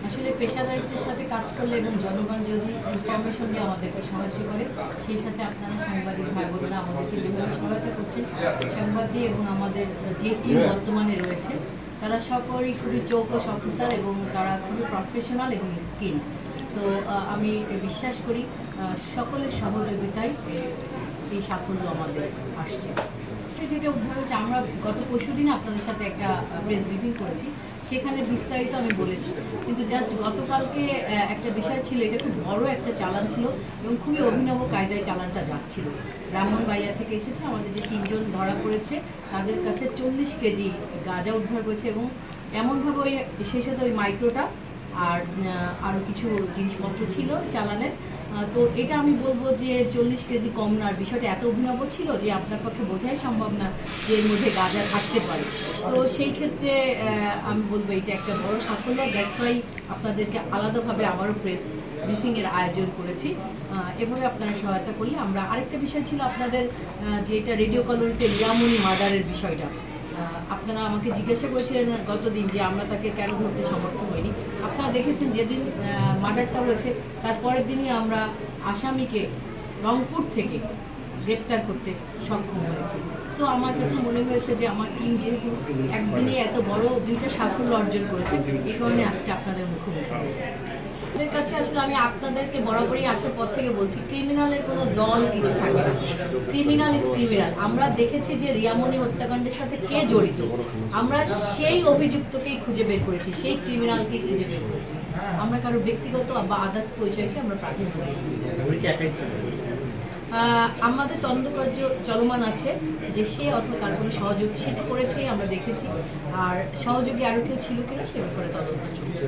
আসলে পেশাদারিত্বের সাথে কাজ করলে এবং জনগণ যদি ইনফরমেশন দিয়ে আমাদেরকে সাহায্য করে, সেই সাথে আপনারা সাংবাদিক ভাই বোনেরা আমাদেরকে যেভাবে সহায়তা করছেন, সংবাদ দিয়ে এবং আমাদের যে টিম বর্তমানে রয়েছে তারা সকলেই খুবই চৌকস অফিসার এবং তারা খুবই প্রফেশনাল এবং স্কিল। তো আমি বিশ্বাস করি সকলের সহযোগিতায় এই সাফল্য আমাদের আসছে। যেটা উদ্ধার হচ্ছে, আমরা গত পরশুদিন আপনাদের সাথে একটা প্রেস ব্রিফিং করেছি, সেখানে বিস্তারিত আমি বলেছি, কিন্তু জাস্ট গতকালকে একটা বিষয় ছিল, এটা খুব বড় একটা চালান ছিল এবং খুবই অভিনব কায়দায় চালানটা যাচ্ছিল। ব্রাহ্মণবাড়িয়া থেকে এসেছে, আমাদের যে 3 জন ধরা পড়েছে তাদের কাছে 40 কেজি গাঁজা উদ্ধার করেছে এবং এমনভাবে ওই সেই সাথে ওই মাইক্রোটা আর আরও কিছু জিনিসপত্র ছিল চালানের। তো এটা আমি বলবো যে 40 কেজি কম না, বিষয়টা এত অভিনব ছিল যে আপনার পক্ষে বোঝাই সম্ভব না যে এর মধ্যে গাঁজা থাকতে পারে। তো সেই ক্ষেত্রে আমি বলবো এটা একটা বড় সাফল্য। দ্যাটস ওয়াই আপনাদেরকে আলাদাভাবে আবারও প্রেস ব্রিফিংয়ের আয়োজন করেছি। এভাবে আপনারা সহায়তা করলে আমরা আরেকটা বিষয় ছিল আপনাদের, যেটা রেডিও কলোনিতে রিয়ামণি মার্ডারের বিষয়টা আপনারা আমাকে জিজ্ঞাসা করেছিলেন গতদিন যে আমরা তাকে কেন ধরতে সমর্থ হইনি। আপনারা দেখেছেন যেদিন মার্ডারটা হয়েছে তার পরের দিনই আমরা আসামিকে রংপুর থেকে গ্রেপ্তার করতে সক্ষম হয়েছি। সো আমার কাছে মনে হয়েছে যে আমার টিম যেহেতু একদিনে এত বড় 2টা সাফল্য অর্জন করেছে, এই কারণে আজকে আপনাদের মুখোমুখি হয়েছে। আপনাদের কাছে আসলে আমি আপনাদেরকে বরাবরই আসার পর থেকে বলছি, ক্রিমিনালের কোনো দল কিছু থাকে না, ক্রিমিনাল ইজ ক্রিমিনাল। আমরা দেখেছি যে রিয়ামণি হত্যাকাণ্ডের সাথে কে জড়িত, আমরা সেই অভিযুক্তকেই খুঁজে বের করেছি, সেই ক্রিমিনালকেই খুঁজে বের করেছি। আমরা কারো ব্যক্তিগত বা আদার্স পরিচয়কে আমরা প্রাধান্য দিই। আমাদের তদন্ত কার্য চলমান আছে, যে সে অথবা কার কোনো সহযোগী সে তো করেছেই আমরা দেখেছি, আর সহযোগী আরও কেউ ছিল কিনা সে ব্যাপারে তদন্ত চলছে।